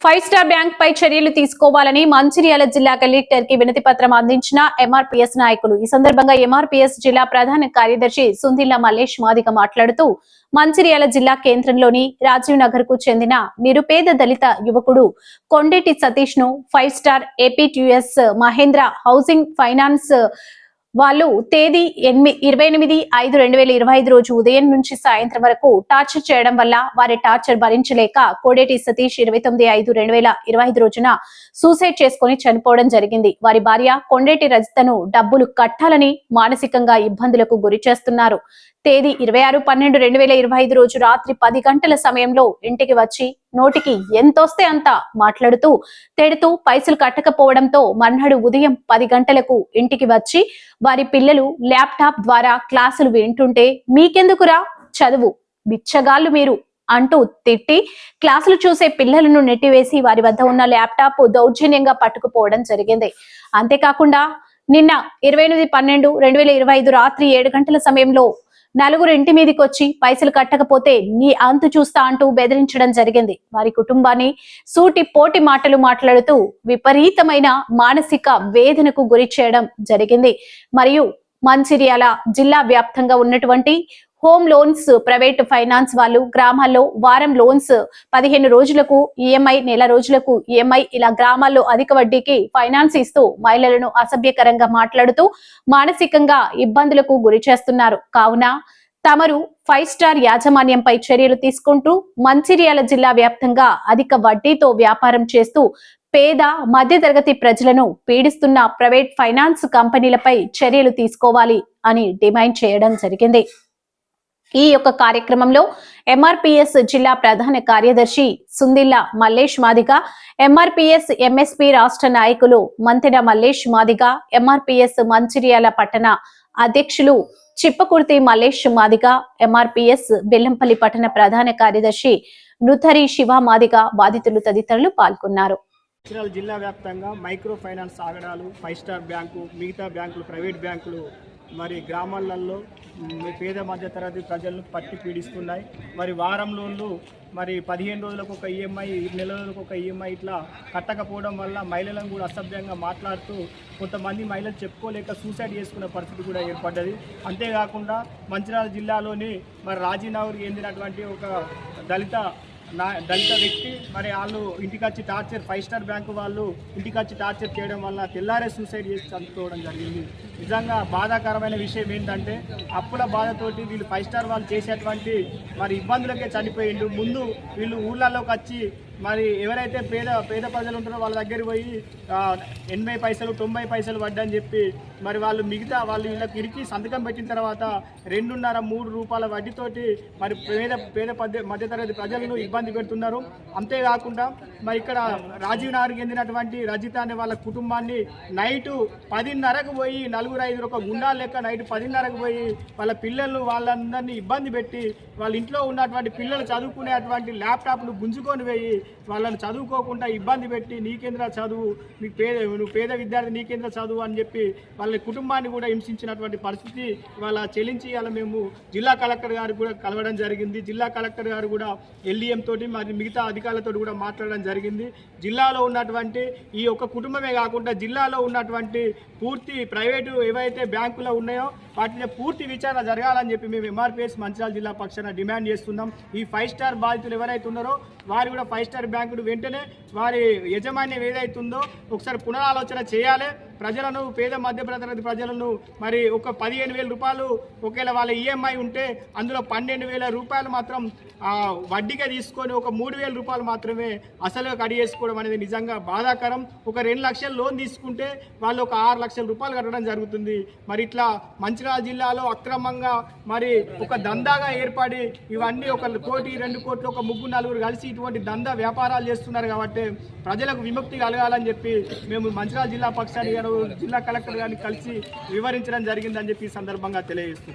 Five star bank పై చర్యలు తీసుకోవాలని మంచిర్యాల జిల్లా కలెక్టర్ కి వినతి పత్రం అందించిన ఎంఆర్పీఎస్ నాయకులు. ఈ సందర్భంగా ఎంఆర్పీఎస్ జిల్లా ప్రధాన కార్యదర్శి సుందిల్ల మల్లేష్ మాదిగ మాట్లాడుతూ, మంచిర్యాల జిల్లా కేంద్రంలోని రాజీవ్ నగర్ కు చెందిన నిరుపేద దళిత యువకుడు కొండేటి సతీష్ ను five star APTS Mahindra housing finance వాళ్ళు తేదీ 28/5/2025 రోజు ఉదయం నుంచి సాయంత్రం వరకు టార్చర్ చేయడం వల్ల వారి టార్చర్ భరించలేక కోడేటి సతీష్ 29/5/2025 రోజున సూసైడ్ చేసుకుని చనిపోవడం జరిగింది. వారి భార్య కొండేటి రజితను డబ్బులు కట్టాలని మానసికంగా ఇబ్బందులకు గురి చేస్తున్నారు. తేదీ 26/12/2025 రోజు రాత్రి 10 గంటల సమయంలో ఇంటికి వచ్చి నోటికి ఎంతొస్తే అంత మాట్లాడుతూ తిడుతూ పైసలు కట్టకపోవడంతో మర్నాడు ఉదయం 10 గంటలకు ఇంటికి వచ్చి వారి పిల్లలు ల్యాప్టాప్ ద్వారా క్లాసులు వింటుంటే మీకెందుకురా చదువు బిచ్చగాళ్ళు మీరు అంటూ తిట్టి క్లాసులు చూసే పిల్లలను నెట్టివేసి వారి వద్ద ఉన్న ల్యాప్టాప్ దౌర్జన్యంగా పట్టుకుపోవడం జరిగింది. అంతేకాకుండా నిన్న 28/12/2025 రాత్రి 7 గంటల సమయంలో నలుగురు ఇంటి మీదకి వచ్చి పైసలు కట్టకపోతే నీ అంతు చూస్తా అంటూ బెదిరించడం జరిగింది. వారి కుటుంబాన్ని సూటి పోటి మాటలు మాట్లాడుతూ విపరీతమైన మానసిక వేదనకు గురి చేయడం జరిగింది. మరియు మంచిర్యాల జిల్లా వ్యాప్తంగా ఉన్నటువంటి హోమ్ లోన్స్ ప్రైవేట్ ఫైనాన్స్ వాళ్ళు గ్రామాల్లో వారం లోన్స్ 15 రోజులకు ఈఎంఐ, నెల రోజులకు ఈఎంఐ, ఇలా గ్రామాల్లో అధిక వడ్డీకి ఫైనాన్స్ ఇస్తూ మహిళలను అసభ్యకరంగా మాట్లాడుతూ మానసికంగా ఇబ్బందులకు గురి చేస్తున్నారు. కావున తమరు ఫైవ్ స్టార్ యాజమాన్యంపై చర్యలు తీసుకుంటూ మంచిర్యాల జిల్లా వ్యాప్తంగా అధిక వడ్డీతో వ్యాపారం చేస్తూ పేద మధ్యతరగతి ప్రజలను పీడిస్తున్న ప్రైవేట్ ఫైనాన్స్ కంపెనీలపై చర్యలు తీసుకోవాలి అని డిమాండ్ చేయడం జరిగింది. ఈ యొక్క కార్యక్రమంలో ఎంఆర్పీఎస్ జిల్లా ప్రధాన కార్యదర్శి సుందిల్ల మల్లేష్ మాదిగ, ఎంఆర్పీఎస్ ఎంఎస్పీ రాష్ట్ర నాయకులు మంతెన మల్లేష్ మాదిగ, ఎంఆర్పీఎస్ మంచిర్యాల పట్టణ అధ్యక్షులు చిప్పకుర్తి మల్లేష్ మాదిగ, ఎంఆర్పీఎస్ బెల్లంపల్లి పట్టణ ప్రధాన కార్యదర్శి నృతరి శివ మాదిగ బాధితులు తదితరులు పాల్గొన్నారు. జిల్లా వ్యాప్తంగా మైక్రో ఫైనాన్స్ ఆగడాలు, ఫైవ్ స్టార్ బ్యాంకు, మిగతా బ్యాంకులు, ప్రైవేట్ బ్యాంకులు మరి గ్రామాలలో పేద మధ్యతరగతి ప్రజలను పట్టి పీడిస్తున్నాయి. మరి వారం లోన్లు మరి 15 రోజులకు ఒక ఈఎంఐ, 2 నెలలకు ఒక ఈఎంఐ ఇట్లా కట్టకపోవడం వల్ల మహిళలను కూడా అసభ్యంగా మాట్లాడుతూ కొంతమంది మహిళలు చెప్పుకోలేక సూసైడ్ చేసుకునే పరిస్థితి కూడా ఏర్పడ్డది. అంతేకాకుండా మంచిర్యాల జిల్లాలోని మరి రాజీనగర్ చెందినటువంటి ఒక దళిత వ్యక్తి మరి వాళ్ళు ఇంటికి వచ్చి టార్చర్, ఫైవ్ స్టార్ బ్యాంకు వాళ్ళు ఇంటికి వచ్చి టార్చర్ చేయడం వల్ల తెల్లారే సూసైడ్ చేసి చనిపోవడం జరిగింది. నిజంగా బాధాకరమైన విషయం ఏంటంటే అప్పుల బాధతోటి వీళ్ళు ఫైవ్ స్టార్ వాళ్ళు చేసేటువంటి మరి ఇబ్బందులకే చనిపోయిండు. ముందు వీళ్ళు ఊళ్ళలోకి వచ్చి మరి ఎవరైతే పేద ప్రజలు ఉంటారో వాళ్ళ దగ్గరికి పోయి 80 పైసలు 90 పైసలు వడ్డని చెప్పి మరి వాళ్ళు మిగతా వాళ్ళు వీళ్ళకి ఇరికి సంతకం పెట్టిన తర్వాత 2.5-3 రూపాయల వడ్డీతోటి మరి మధ్యతరగతి ప్రజలను ఇబ్బంది పెడుతున్నారు. అంతేకాకుండా మరి ఇక్కడ రాజీవ్ నగర్కి చెందినటువంటి రజిత అనే వాళ్ళ కుటుంబాన్ని నైటు 10:30కు పోయి 4-5 ఒక గుండాలు లెక్క నైట్ 10:30కు పోయి వాళ్ళ పిల్లలు వాళ్ళందరినీ ఇబ్బంది పెట్టి వాళ్ళ ఇంట్లో ఉన్నటువంటి పిల్లలు చదువుకునేటువంటి ల్యాప్టాప్ను గుంజుకొని పోయి వాళ్ళని చదువుకోకుండా ఇబ్బంది పెట్టి నీకేంద్ర చదువు, నువ్వు పేద విద్యార్థి నీకేంద్ర చదువు అని చెప్పి వాళ్ళ కుటుంబాన్ని కూడా హింసించినటువంటి పరిస్థితి వాళ్ళ చెల్లించి అలా మేము జిల్లా కలెక్టర్ గారు కూడా కలవడం జరిగింది. జిల్లా కలెక్టర్ గారు కూడా ఎల్డీఎం తోటి మరి మిగతా అధికారులతో కూడా మాట్లాడడం జరిగింది. జిల్లాలో ఉన్నటువంటి ఈ ఒక్క కుటుంబమే కాకుండా జిల్లాలో ఉన్నటువంటి పూర్తి ప్రైవేటు ఏవైతే బ్యాంకులు ఉన్నాయో వాటిని పూర్తి విచారణ జరగాలని చెప్పి మేము ఎంఆర్పీఎస్ మంచిర్యాల జిల్లా పక్షాన డిమాండ్ చేస్తున్నాం. ఈ ఫైవ్ స్టార్ బాధితులు ఎవరైతే ఉన్నారో వారు కూడా ఫైవ్ స్టార్ బ్యాంకులు వెంటనే వారి యజమాన్యం ఏదైతుందో ఒకసారి పునరాలోచన చేయాలి. ప్రజలను పేద మధ్యతరగతి ప్రజలను మరి ఒక 15,000 రూపాయలు ఒకవేళ వాళ్ళ ఈఎంఐ ఉంటే అందులో 12,000 రూపాయలు మాత్రం వడ్డీగా తీసుకొని ఒక 3,000 రూపాయలు మాత్రమే అసలుగా కడిగేసుకోవడం అనేది నిజంగా బాధాకరం. ఒక 2 లక్షల లోన్ తీసుకుంటే వాళ్ళు ఒక 6 లక్షల రూపాయలు కట్టడం జరుగుతుంది. మరి ఇట్లా మంచిర్యాల జిల్లాలో అక్రమంగా మరి ఒక దందాగా ఏర్పడి ఇవన్నీ 1 కోటి 2 కోట్లు ఒక 3-4 కలిసి ఇటువంటి దందా వ్యాపారాలు చేస్తున్నారు. కాబట్టి ప్రజలకు విముక్తి కలగాలని చెప్పి మేము మంచిర్యాల జిల్లా పక్షాన్ని జిల్లా కలెక్టర్ గారిని కలిసి వివరించడం జరిగిందని చెప్పి ఈ సందర్భంగా తెలియజేస్తున్నాం.